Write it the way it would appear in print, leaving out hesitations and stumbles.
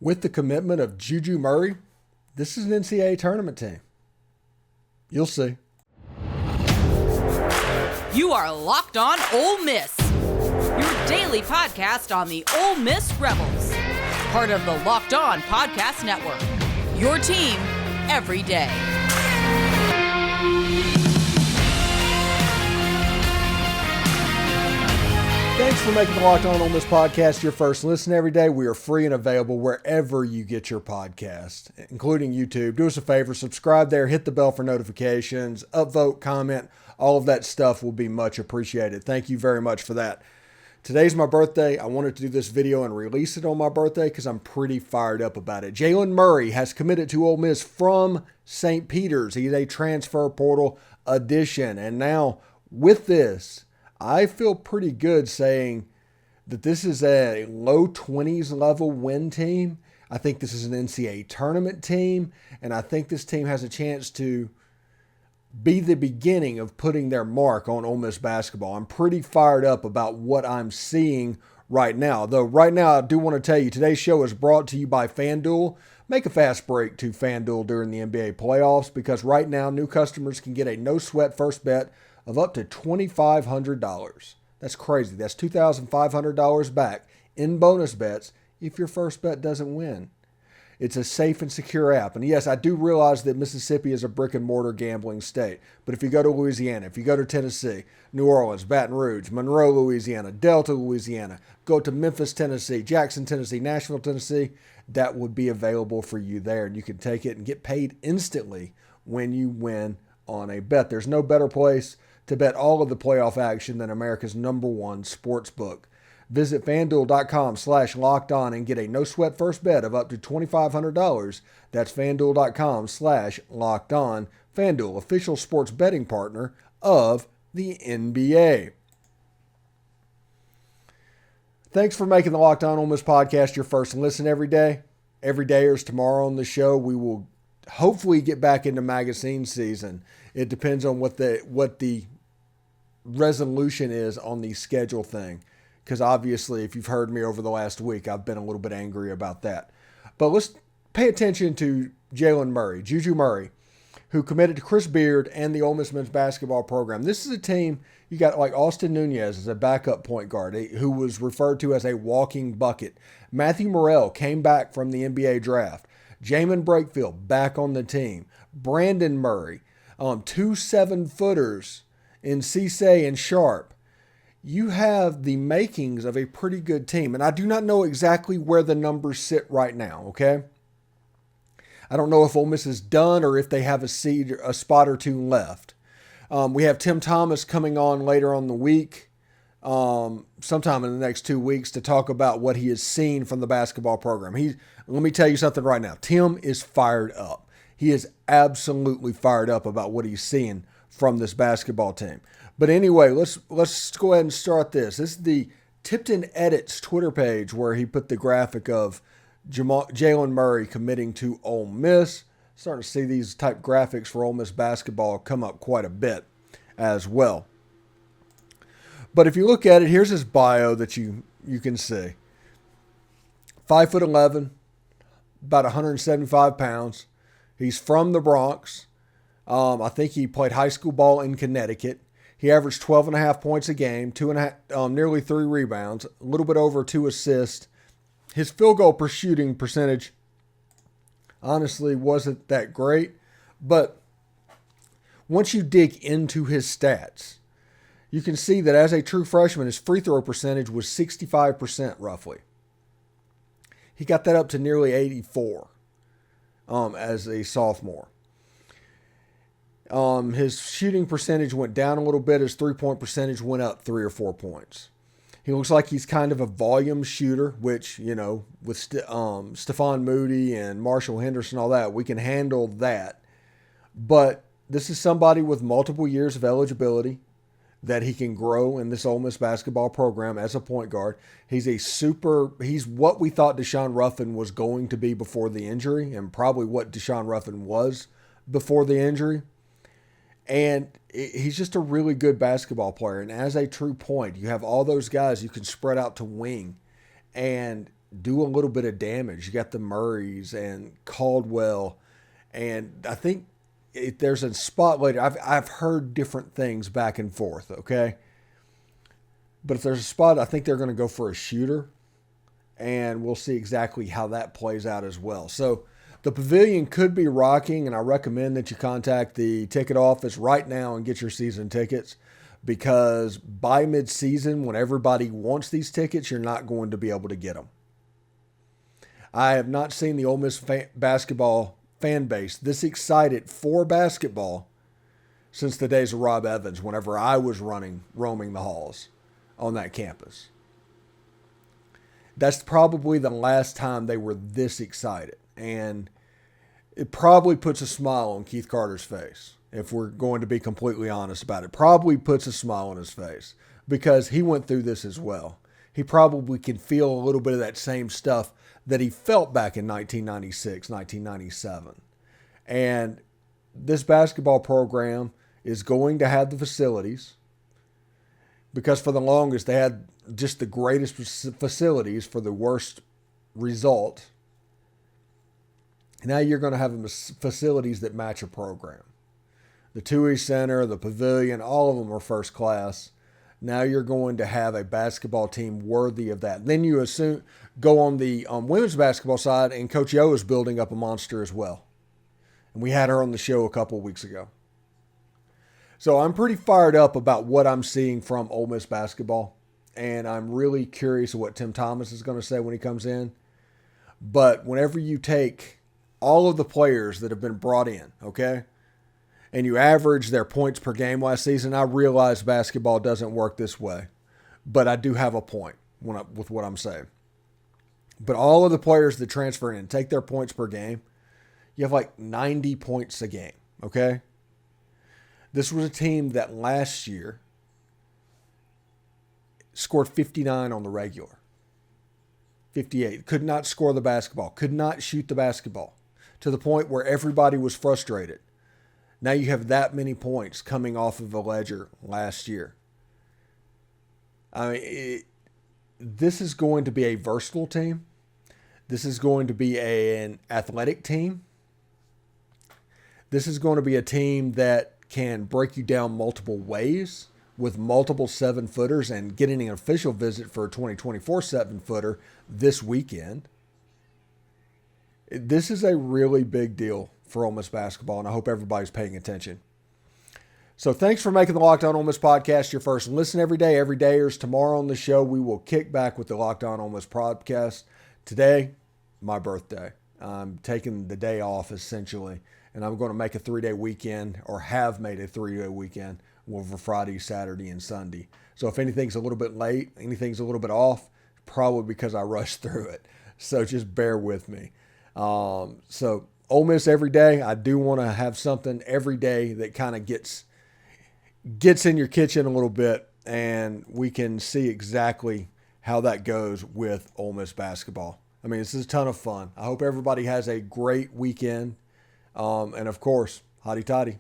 With the commitment of Juju Murray, this is an NCAA tournament team. You'll see. You are Locked On Ole Miss, your daily podcast on the Ole Miss Rebels. Part of the Locked On Podcast Network, your team every day. Thanks for making the Locked On Ole Miss podcast your first listen every day. We are free and available wherever you get your podcast, including YouTube. Do us a favor, subscribe there, hit the bell for notifications, upvote, comment. All of that stuff will be much appreciated. Thank you very much for that. Today's my birthday. I wanted to do this video and release it on my birthday because I'm pretty fired up about it. Jaylen Murray has committed to Ole Miss from St. Peters. He's a transfer portal addition. And now with this, I feel pretty good saying that this is a low 20s level win team. I think this is an NCAA tournament team, and I think this team has a chance to be the beginning of putting their mark on Ole Miss basketball. I'm pretty fired up about what I'm seeing right now. Though right now, I do want to tell you, today's show is brought to you by FanDuel. Make a fast break to FanDuel during the NBA playoffs because right now, new customers can get a no-sweat first bet of up to $2,500. That's crazy. That's $2,500 back in bonus bets if your first bet doesn't win. It's a safe and secure app. And yes, I do realize that Mississippi is a brick and mortar gambling state. But if you go to Louisiana, if you go to Tennessee, New Orleans, Baton Rouge, Monroe, Louisiana, Delta, Louisiana, go to Memphis, Tennessee, Jackson, Tennessee, Nashville, Tennessee, that would be available for you there. And you can take it and get paid instantly when you win on a bet. There's no better place to bet all of the playoff action than America's #1 sports book. Visit FanDuel.com/lockedon and get a no-sweat first bet of up to $2,500. That's FanDuel.com/lockedon. FanDuel, official sports betting partner of the NBA. Thanks for making the Locked On Ole Miss podcast your first listen every day. Every day or tomorrow on the show, we will hopefully get back into magazine season. It depends on what the resolution is on the schedule thing. Because obviously, if you've heard me over the last week, I've been a little bit angry about that. But let's pay attention to Jaylen Murray, Juju Murray, who committed to Chris Beard and the Ole Miss men's basketball program. This is a team, you got like Austin Nunez as a backup point guard, who was referred to as a walking bucket. Matthew Morrell came back from the NBA draft. Jamin Brakefield back on the team. Brandon Murray, 2 7-footers in Cisse and Sharp. You have the makings of a pretty good team. And I do not know exactly where the numbers sit right now, okay? I don't know if Ole Miss is done or if they have a spot or two left. We have Tim Thomas coming on later on the week, sometime in the next 2 weeks, to talk about what he has seen from the basketball program. Let me tell you something right now. Tim is fired up. He is absolutely fired up about what he's seeing from this basketball team. But anyway, let's go ahead and start this. This is the Tipton Edits Twitter page where he put the graphic of Jaylen Murray committing to Ole Miss. Starting to see these type graphics for Ole Miss basketball come up quite a bit as well. But if you look at it, here's his bio that you can see. 5'11", about 175 pounds. He's from the Bronx. I think he played high school ball in Connecticut. He averaged 12.5 points a game, nearly 3 rebounds, a little bit over 2 assists. His field goal per shooting percentage honestly wasn't that great, but once you dig into his stats, you can see that as a true freshman, his free throw percentage was 65% roughly. He got that up to nearly 84 as a sophomore. His shooting percentage went down a little bit. His three-point percentage went up 3 or 4 points. He looks like he's kind of a volume shooter, which, with Stephon Moody and Marshall Henderson, all that, we can handle that. But this is somebody with multiple years of eligibility that he can grow in this Ole Miss basketball program as a point guard. He's what we thought Deshaun Ruffin was going to be before the injury, and probably what Deshaun Ruffin was before the injury. And he's just a really good basketball player. And as a true point, you have all those guys you can spread out to wing. And do a little bit of damage. You got the Murrays and Caldwell, and I think there's a spot later. I've heard different things back and forth, okay? But if there's a spot, I think they're going to go for a shooter, and we'll see exactly how that plays out as well. So the pavilion could be rocking, and I recommend that you contact the ticket office right now and get your season tickets, because by mid-season, when everybody wants these tickets, you're not going to be able to get them. I have not seen the Ole Miss basketball fan base this excited for basketball since the days of Rob Evans, whenever I was roaming the halls on that campus. That's probably the last time they were this excited. And it probably puts a smile on Keith Carter's face, if we're going to be completely honest about it. Probably puts a smile on his face because he went through this as well. He probably can feel a little bit of that same stuff that he felt back in 1996, 1997. And this basketball program is going to have the facilities, because for the longest they had just the greatest facilities for the worst result. Now you're going to have facilities that match a program. The TUI Center, the Pavilion, all of them are first class. Now you're going to have a basketball team worthy of that. Then you go on the women's basketball side, and Coach Yo is building up a monster as well. And we had her on the show a couple of weeks ago. So I'm pretty fired up about what I'm seeing from Ole Miss basketball. And I'm really curious of what Tim Thomas is going to say when he comes in. But whenever you take all of the players that have been brought in, okay, and you average their points per game last season, I realize basketball doesn't work this way. But I do have a point with what I'm saying. But all of the players that transfer in, take their points per game, you have like 90 points a game, okay? This was a team that last year scored 59 on the regular. 58. Could not score the basketball. Could not shoot the basketball. To the point where everybody was frustrated. Now you have that many points coming off of a ledger last year. I mean, this is going to be a versatile team. This is going to be an athletic team. This is going to be a team that can break you down multiple ways with multiple 7-footers and getting an official visit for a 2024 7-footer this weekend. This is a really big deal for Ole Miss basketball, and I hope everybody's paying attention. So thanks for making the Locked On Ole Miss podcast your first listen every day. Every day is tomorrow on the show. We will kick back with the Locked On Ole Miss podcast. Today, my birthday. I'm taking the day off essentially, and I'm going to make a 3-day weekend, or have made a 3-day weekend over Friday, Saturday, and Sunday. So if anything's a little bit late, anything's a little bit off, probably because I rushed through it. So just bear with me. So Ole Miss every day. I do want to have something every day that kind of gets in your kitchen a little bit, and we can see exactly how that goes with Ole Miss basketball. I mean, this is a ton of fun. I hope everybody has a great weekend. And of course, hotty toddy.